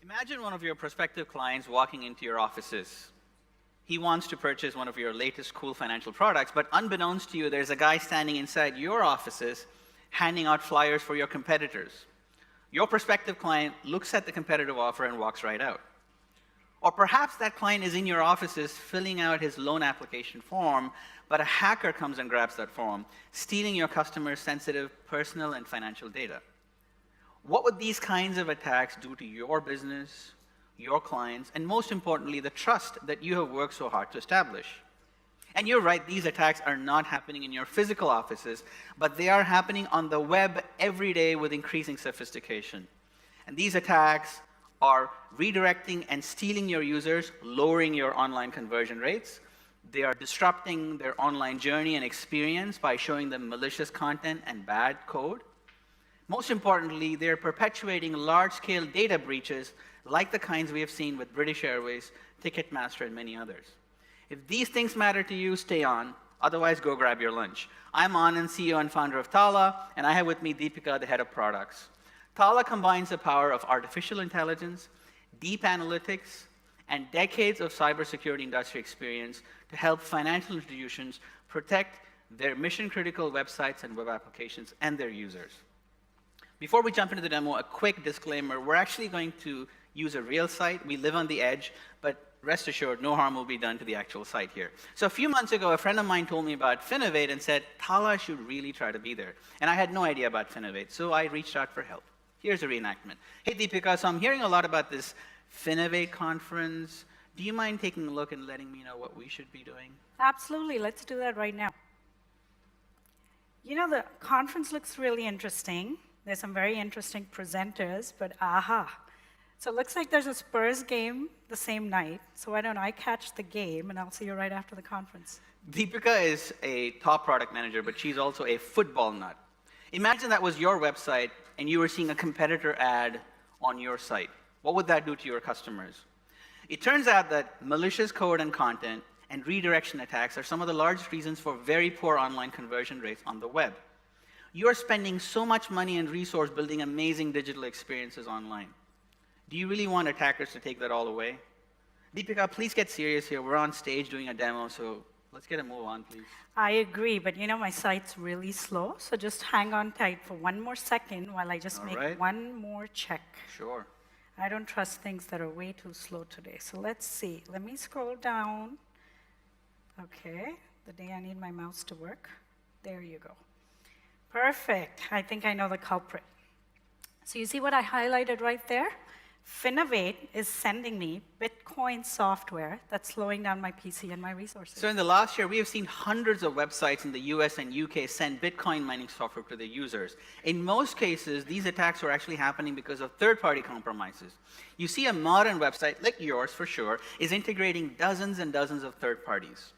Imagine one of your prospective clients walking into your offices. He wants to purchase one of your latest cool financial products, but unbeknownst to you, there's a guy standing inside your offices handing out flyers for your competitors. Your prospective client looks at the competitive offer and walks right out. Or perhaps that client is in your offices filling out his loan application form, but a hacker comes and grabs that form, stealing your customer's sensitive personal and financial data. What would these kinds of attacks do to your business, your clients, and most importantly, the trust that you have worked so hard to establish? And you're right, these attacks are not happening in your physical offices, but they are happening on the web every day with increasing sophistication. And these attacks are redirecting and stealing your users, lowering your online conversion rates. They are disrupting their online journey and experience by showing them malicious content and bad code. Most importantly, they're perpetuating large-scale data breaches like the kinds we have seen with British Airways, Ticketmaster, and many others. If these things matter to you, stay on. Otherwise, go grab your lunch. I'm Anand, CEO and founder of Tala, and I have with me Deepika, the head of products. Tala combines the power of artificial intelligence, deep analytics, and decades of cybersecurity industry experience to help financial institutions protect their mission-critical websites and web applications and their users. Before we jump into the demo, a quick disclaimer. We're actually going to use a real site. We live on the edge, but rest assured, no harm will be done to the actual site here. So a few months ago, a friend of mine told me about Finovate and said, Tala should really try to be there. And I had no idea about Finovate, so I reached out for help. Here's a reenactment. Hey, Deepika, so I'm hearing a lot about this Finovate conference. Do you mind taking a look and letting me know what we should be doing? Absolutely. Let's do that right now. You know, the conference looks really interesting. There's some very interesting presenters, but aha. So it looks like there's a Spurs game the same night. So why don't I catch the game, and I'll see you right after the conference. Deepika is a top product manager, but she's also a football nut. Imagine that was your website, and you were seeing a competitor ad on your site. What would that do to your customers? It turns out that malicious code and content and redirection attacks are some of the largest reasons for very poor online conversion rates on the web. You're spending so much money and resource building amazing digital experiences online. Do you really want attackers to take that all away? Deepika, please get serious here. We're on stage doing a demo, so let's get a move on, please. I agree, but you know, my site's really slow, so just hang on tight for one more second while I just make one more check. Sure. I don't trust things that are way too slow today. So let's see. Let me scroll down. Okay, the day I need my mouse to work. There you go. Perfect. I think I know the culprit. So you see what I highlighted right there? Finovate is sending me Bitcoin software that's slowing down my PC and my resources. So in the last year, we have seen hundreds of websites in the US and UK send Bitcoin mining software to their users. In most cases, these attacks are actually happening because of third-party compromises. You see a modern website, like yours for sure, is integrating dozens and dozens of third parties.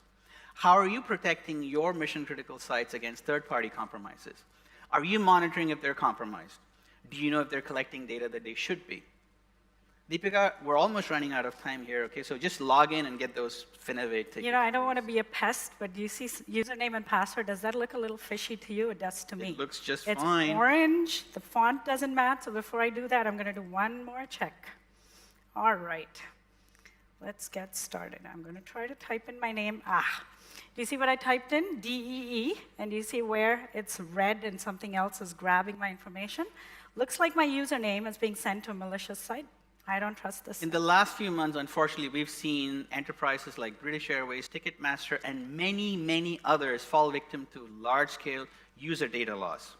How are you protecting your mission-critical sites against third-party compromises? Are you monitoring if they're compromised? Do you know if they're collecting data that they should be? Deepika, we're almost running out of time here, okay? So just log in and get those Finovate tickets. You know, I don't want to be a pest, but do you see username and password? Does that look a little fishy to you? It does to me. It looks just it's fine. It's orange. The font doesn't match. So before I do that, I'm going to do one more check. All right. Let's get started. I'm going to try to type in my name. Do you see what I typed in? DEE. And do you see where it's red and something else is grabbing my information? Looks like my username is being sent to a malicious site. I don't trust this. In the last few months, unfortunately, we've seen enterprises like British Airways, Ticketmaster, and many, many others fall victim to large-scale user data loss.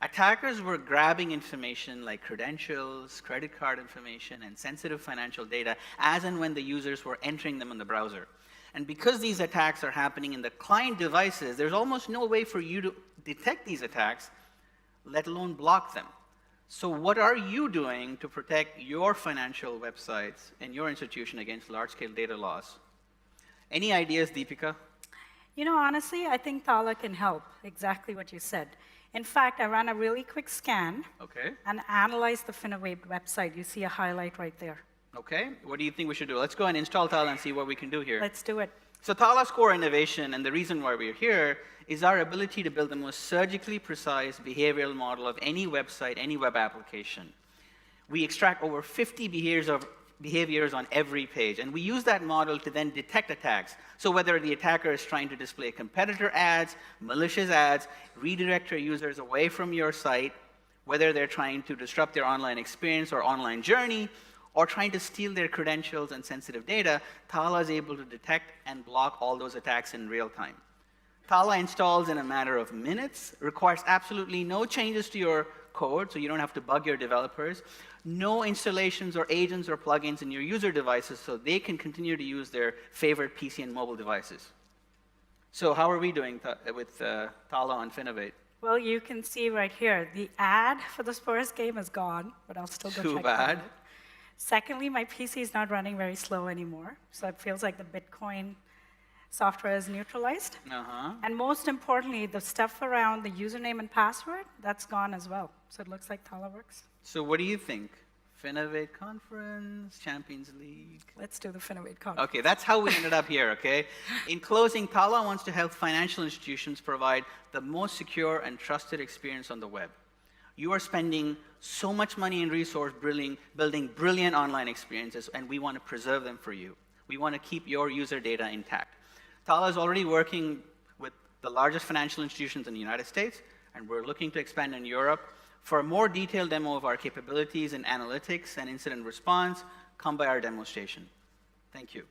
Attackers were grabbing information like credentials, credit card information, and sensitive financial data as and when the users were entering them in the browser. And because these attacks are happening in the client devices, there's almost no way for you to detect these attacks, let alone block them. So what are you doing to protect your financial websites and your institution against large-scale data loss? Any ideas, Deepika? You know, honestly, I think Tala can help, exactly what you said. In fact, I ran a really quick scan and analyzed the Finovate website. You see a highlight right there. Okay, what do you think we should do? Let's go and install Tala and see what we can do here. Let's do it. So Tala's core innovation, and the reason why we're here, is our ability to build the most surgically precise behavioral model of any website, any web application. We extract over 50 behaviors on every page, and we use that model to then detect attacks. So whether the attacker is trying to display competitor ads, malicious ads, redirect your users away from your site, whether they're trying to disrupt their online experience or online journey, or trying to steal their credentials and sensitive data, Tala is able to detect and block all those attacks in real time. Tala installs in a matter of minutes, requires absolutely no changes to your code, so you don't have to bug your developers, no installations or agents or plugins in your user devices, so they can continue to use their favorite PC and mobile devices. So how are we doing with Tala on Finovate? Well, you can see right here, the ad for the Spurs game is gone, but I'll still go Too check bad. that out. Secondly, my PC is not running very slow anymore, so it feels like the Bitcoin software is neutralized. And most importantly, the stuff around the username and password, that's gone as well. So it looks like Tala works. So what do you think? Finovate Conference, Champions League? Let's do the Finovate conference. Okay, that's how we ended up here, okay? In closing, Tala wants to help financial institutions provide the most secure and trusted experience on the web. You are spending so much money and resource building brilliant online experiences, and we want to preserve them for you. We want to keep your user data intact. Tala is already working with the largest financial institutions in the United States, and we're looking to expand in Europe. For a more detailed demo of our capabilities in analytics and incident response, come by our demo station. Thank you.